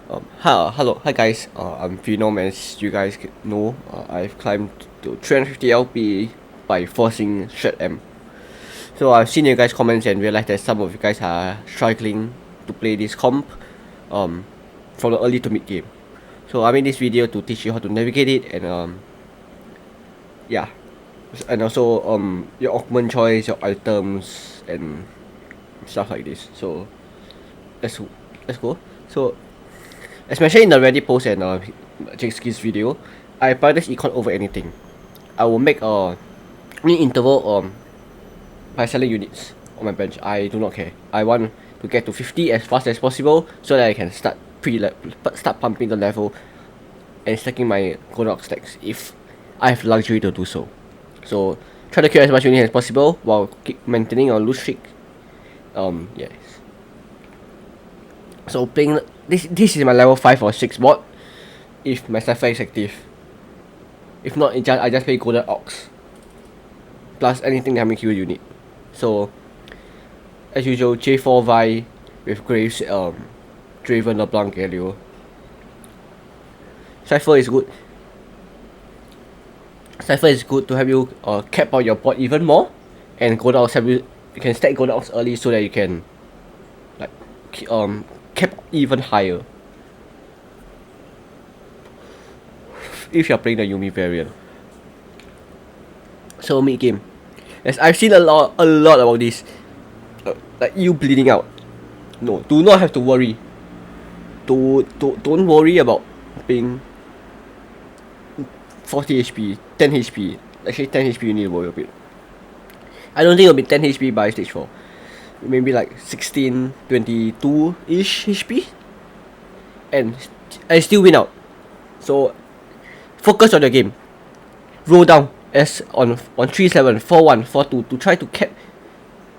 Hi guys. I'm Phenom, as you guys know. I've climbed to 350 LP by forcing Strat AMP. So I've seen your guys' comments and realized that some of you guys are struggling to play this comp, um, from the early to mid game. So I made this video to teach you how to navigate it and yeah, and also your augment choice, your items and stuff like this. So let's let's go. So especially in the Reddit post and Jake's video, I prioritize econ over anything. I will make a mini interval by selling units on my bench. I do not care. I want to get to 50 as fast as possible so that I can start start pumping the level and stacking my golden stacks if I have luxury to do so. So try to kill as much units as possible while maintaining a loot streak. Yes. So playing this is my level 5 or 6 bot if my Cypher is active. If not, I just play Golden Ox plus anything that makes you unit. So as usual, J4 Vi with Graves, Draven, LeBlanc, Galio. Cypher is good. Cypher is good to help you cap out your bot even more, and Golden Ox help you can stack Golden Ox early so that you can like cap even higher if you're playing the Yuumi variant. So mid game, as I've seen a lot about this, like you bleeding out. No, do not have to worry. Don't worry about being 40 HP, 10 HP. Actually 10 HP you need to worry a bit. I don't think it'll be 10 HP by stage 4. Maybe like 16, 22-ish HP. And I still win out. So focus on your game. Roll down as on 3-7, 4-1, 4-2 to try to cap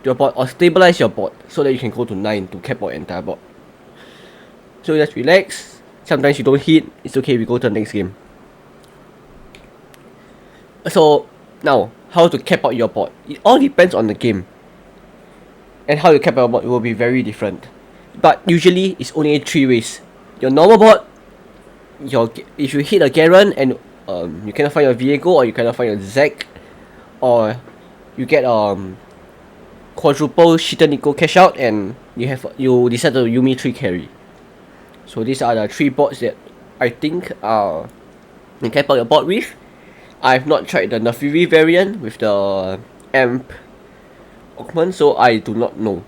your bot or stabilize your bot so that you can go to 9 to cap your entire bot. So just relax. Sometimes you don't hit, it's okay, we go to the next game. So now, how to cap out your bot? It all depends on the game. And how you cap out your bot will be very different. But usually it's only 3 ways. Your normal bot, if you hit a Garen and you cannot find your Viego or you cannot find your Zac, or you get quadruple Shita Nico cash out and you decide to Yuumi 3 carry. So these are the 3 bots that I think you can cap out your bot with. I've not tried the Nafiri variant with the AMP augment, so I do not know.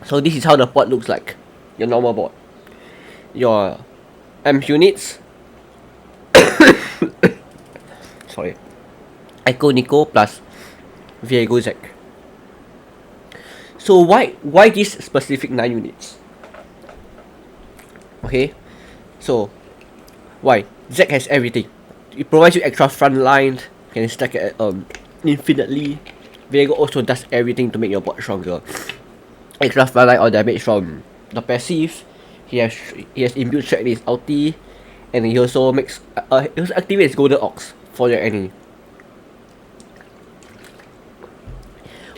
So this is how the bot looks like. Your normal bot. Your AMP units. Sorry. Echo Nico plus Viego Zac. So why these specific 9 units? Okay, so why? Zac has everything. It provides you extra front line, can stack it infinitely. Viego also does everything to make your bot stronger. Extra front line or damage from the passive. He has inbuilt track in his ulti, and he also makes he also activates Golden Ox for your enemy.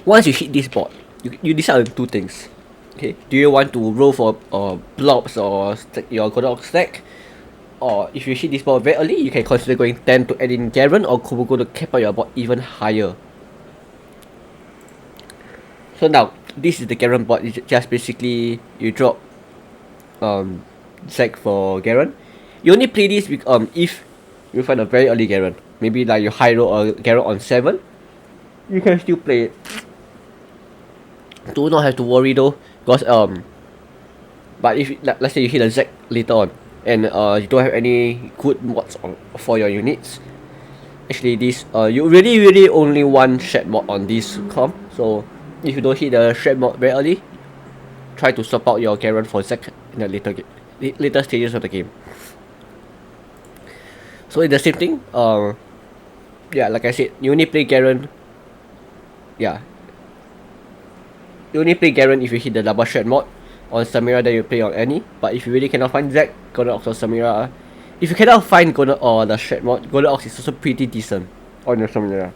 Once you hit this bot, you decide on 2 things. Okay, do you want to roll for blobs or your Golden Ox stack? Or if you hit this bot very early, you can consider going 10 to add in Garen or Kubogo to cap out your bot even higher. So now, this is the Garen bot. It's just basically you drop Zac for Garen. You only play this with, if you find a very early Garen. Maybe like you high roll or Garen on 7. You can still play it. Do not have to worry though, because but if let's say you hit a Zac later on and you don't have any good mods for your units, actually this you really only one shed mod on this comp. So if you don't hit the shed mod very early, try to swap out your Garen for Zac in the later stages of the game. So it's the same thing. Yeah, like I said, you only play Garen. Yeah. You only play Garen if you hit the double shed mod. On Samira, then you play on any. But if you really cannot find Zac, Golden Ox or Samira. If you cannot find Golden or the shed mod, Golden Ox is also pretty decent on your Samira.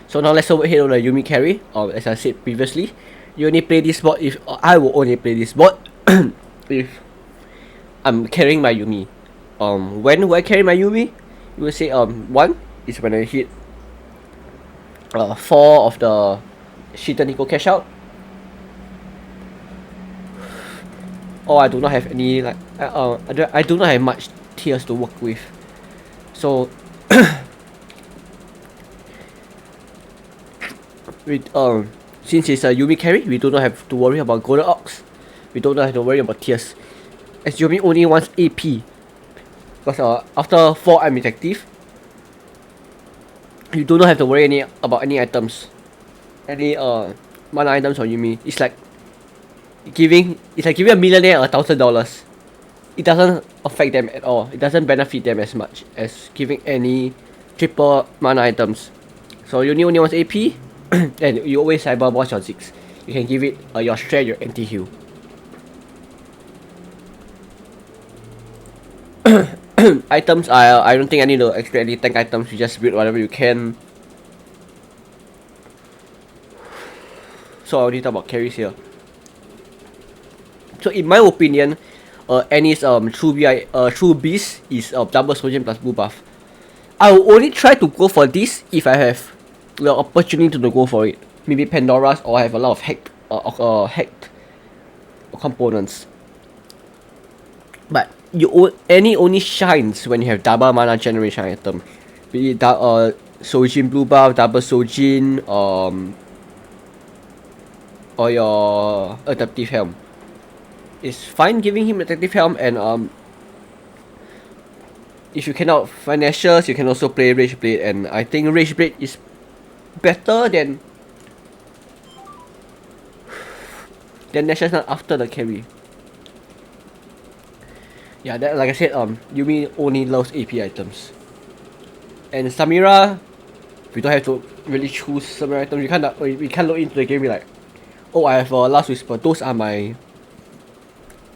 So now let's overhead on the Yumi carry. As I said previously, you only play this board if I will only play this board if I'm carrying my Yumi. When do I carry my Yumi? You will say one is when I hit 4 of the Shita Nico cash out. Or I do not have any like I do not have much tiers to work with. So with since it's a Yumi carry, we do not have to worry about golden ox. We don't have to worry about tiers. As Yumi only wants AP. Because after 4 I'm effective, you do not have to worry about any items. Any mana items on Yumi. It's like giving a millionaire $1,000. It doesn't affect them at all. It doesn't benefit them as much as giving any triple mana items. So you only wants AP, and you always cyber boss your 6. You can give it your Strat, your anti-heal. Items, I don't think I need to explain any tank items. You just build whatever you can. So I only talk about carries here. So in my opinion, Annie's true beast is double sojourn plus blue buff. I will only try to go for this if I have the opportunity to go for it. Maybe Pandora's, or I have a lot of hacked components. But Annie only shines when you have double mana generation item. Be it Sojin blue buff, double Sojin, or your adaptive helm. It's fine giving him adaptive helm, and if you cannot find Nashers, you can also play Rage Blade, and I think Rage Blade is better than Nashers after the carry. Yeah, that, like I said, Yumi only loves AP items. And Samira, we don't have to really choose Samira items. We can't look into the game and be like, oh, I have Last Whisper. Those are my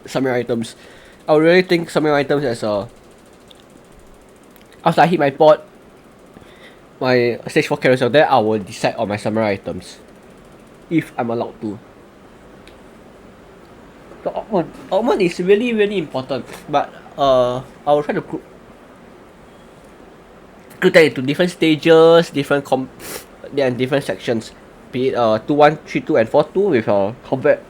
Samira items. I would really think Samira items as after I hit my board, my stage 4 carousel, then I will decide on my Samurai items. If I'm allowed to. The augment is really important, but I will try to group that into different stages, different different sections. Be it 2-1, 3-2, and 4-2 with combat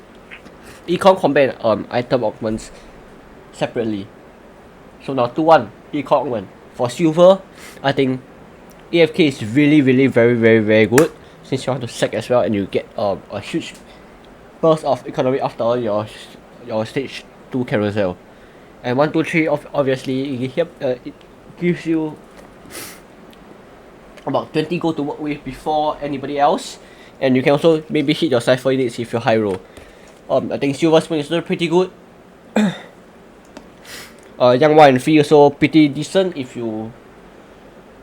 econ combat item augments separately. So now 2-1 econ augment. For silver, I think AFK is really very good, since you want to sack as well and you get a huge burst of economy after your stage 2 carousel. And 1, 2, 3 obviously it gives you about 20 gold to work with before anybody else, and you can also maybe hit your cypher units if you're high roll. I think silver spoon is still pretty good. Young 1 and 3 also pretty decent if you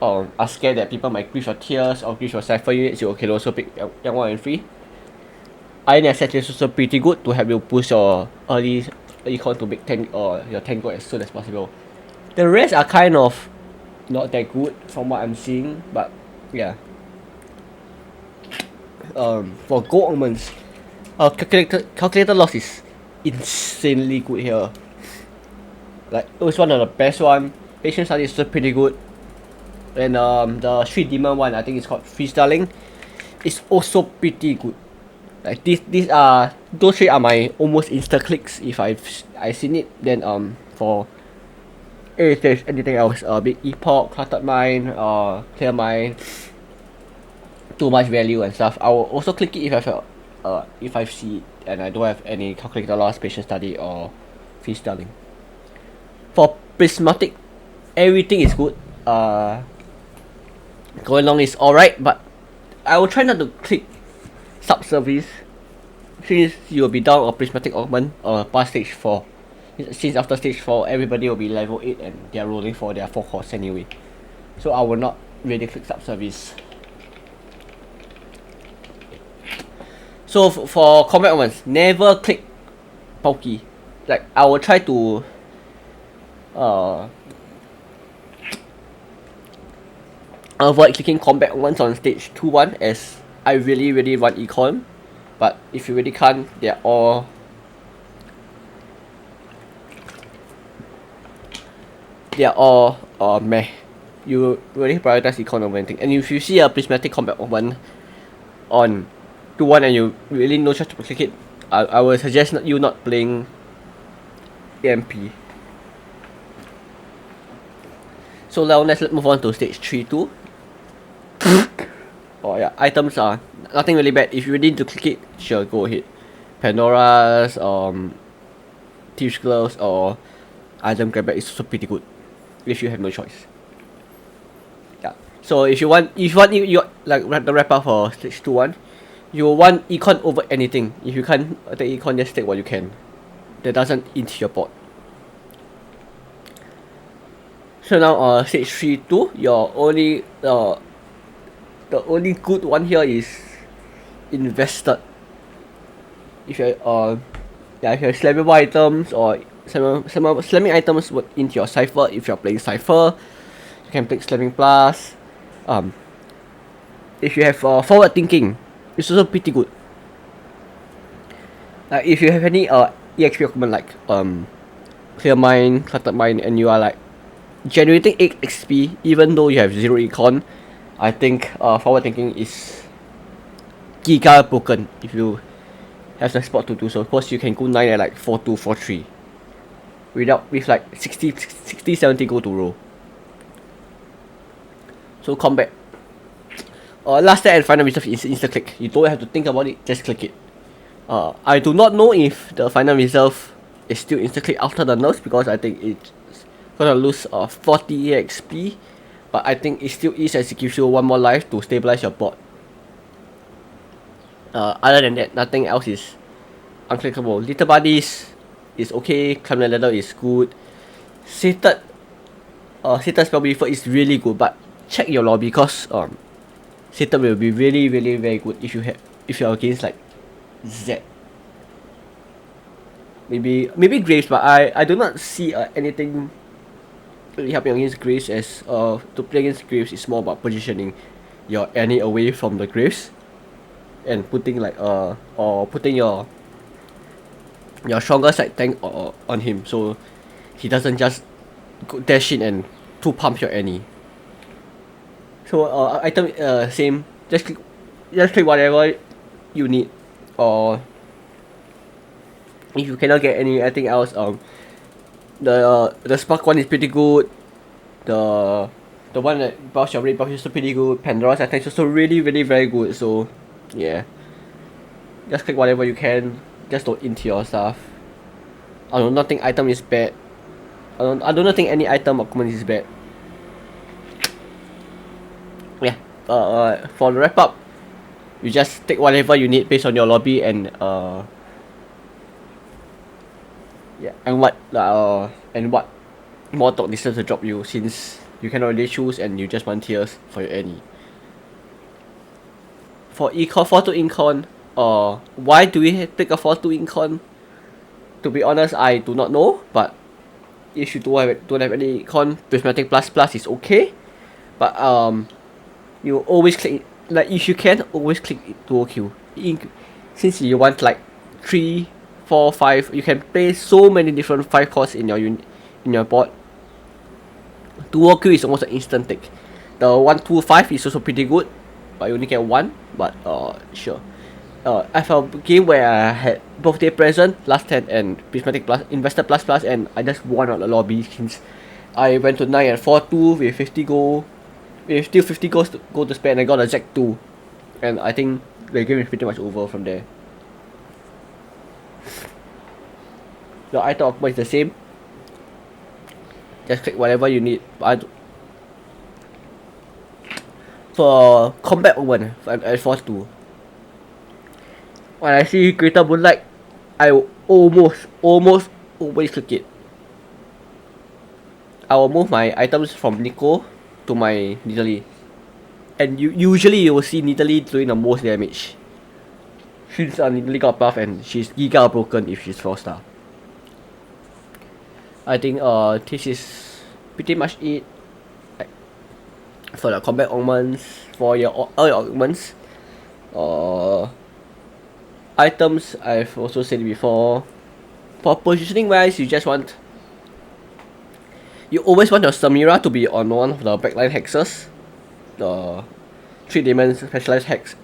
are scared that people might grief your tiers or grief your cypher units. You can also pick Young 1 and 3. Iron Asset is also pretty good to help you push your early econ to make 10 or your 10 gold as soon as possible. The rest are kind of not that good from what I'm seeing, but yeah. For gold augments, calculator loss is insanely good here. Like, it was one of the best one. Patient study is still pretty good. And the Street Demon one, I think it's called Freestyling, is also pretty good. Like those 3 are my almost insta clicks if I've seen it. Then for if there's anything else, big epoch, cluttered mind, clear mind, too much value and stuff, I will also click it if I see it and I don't have any calculator loss, patient study, or freestyling. For prismatic, everything is good. Going long is alright, but I will try not to click sub-service since you will be down a prismatic augment past stage 4. Since after stage 4 everybody will be level 8 and they are rolling for their 4 costs anyway. So I will not really click sub-service. So for combat augments, never click bulky. Like, I will try to avoid clicking combat once on stage 2-1 as I really want econ, but if you really can't, they're all meh. You really prioritize econ over anything. And if you see a prismatic combat one on 2-1 and you really no chance to click it, I would suggest you not playing AMP. So now let's move on to stage 3-2. Oh yeah, items are nothing really bad. If you really need to click it, sure, go ahead. Pandora's, Thieves' Gloves or item grabber is also pretty good if you have no choice. Yeah. So if you want you like the wrap up for stage 2-1, you want econ over anything. If you can't take econ, just take what you can. That doesn't into your board. So now stage 3-2, your only the only good one here is invested. If you if you have slammable items or slamming items into your cipher, if you're playing cipher, you can take slamming plus. If you have forward thinking, it's also pretty good. Like if you have any EXP equipment like clear mind, cluttered mind, and you are like generating 8 XP even though you have 0 econ, I think forward thinking is giga broken if you have the spot to do so. Of course you can go 9 at like 4-2, 4-3 with like 60, 70 go to roll. So combat. Last stand and final reserve is insta click. You don't have to think about it, just click it. I do not know if the final reserve is still insta click after the nerfs because I think it's gonna lose 40 XP, but I think it still is as it gives you one more life to stabilize your board. Other than that, nothing else is unclickable. Little Buddies is okay, Climb the Ladder is good. Sated Spell Briefer is really good, but check your lobby because Sated will be really very good if you're against like Z. Maybe Graves, but I do not see anything really helping against Graves as to play against Graves is more about positioning your enemy away from the Graves and putting like or putting your stronger side tank on him so he doesn't just dash in and 2-pump your enemy. So item same, just click whatever you need, or if you cannot get anything else, the spark one is pretty good. The one that buffs your red buff is also pretty good. Pandora's attack is also really very good. So yeah, just click whatever you can. Just don't into your stuff. I do not think item is bad. I do not think any item or command is bad. Yeah. For the wrap up, you just take whatever you need based on your lobby and yeah, and what more talk distance to drop you since you cannot really choose and you just want tiers for your any. For econ 4-2 incon, why do we take a 4-2 incon? To be honest, I do not know, but if you don't have any econ, prismatic plus is okay. But you always click, like if you can, always click dual Q. Since you want like 3, 4, 5, you can play so many different 5 cores in your board. Dual Q is almost an instant take. The 1-2-5 is also pretty good, but you only get 1. But sure. I have a game where I had birthday present, last 10 and prismatic plus, investor plus, and I just won out the lobby since I went to 9 at 4-2 with 50 gold. With still 50 goals to go to spend, I got a Jack 2. And I think the game is pretty much over from there. The item augment is the same. Just click whatever you need. For combat augment at 4-2, when I see Greater Moonlight, I will almost always click it. I will move my items from Nico to my Nidalee, and usually you will see Nidalee doing the most damage since Nidalee got buff and she's giga broken if she's 4-star. I think this is pretty much it. for the combat augments, for your all your augments, items, I've also said it before. For positioning wise, you always want your Samira to be on one of the backline hexes, the 3 demon specialized hex.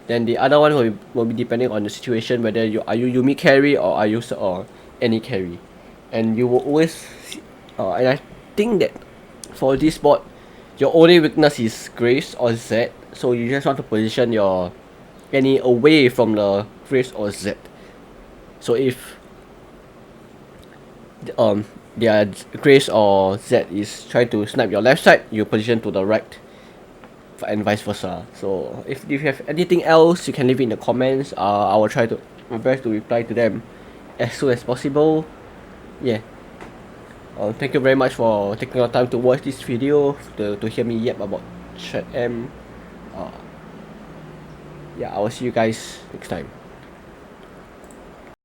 Then the other one will be depending on the situation, whether are you Yumi carry or are you any carry, and you will always and I think that for this board, your only weakness is Graves or Z, so you just want to position your any away from the Graves or Z. So if their Graves or Z is trying to snipe your left side, you position to the right, and vice versa. So if you have anything else, you can leave it in the comments. I will try to my best to reply to them as soon as possible. Yeah. Thank you very much for taking your time to watch this video, to hear me yap about Strat AMP. Yeah, I will see you guys next time.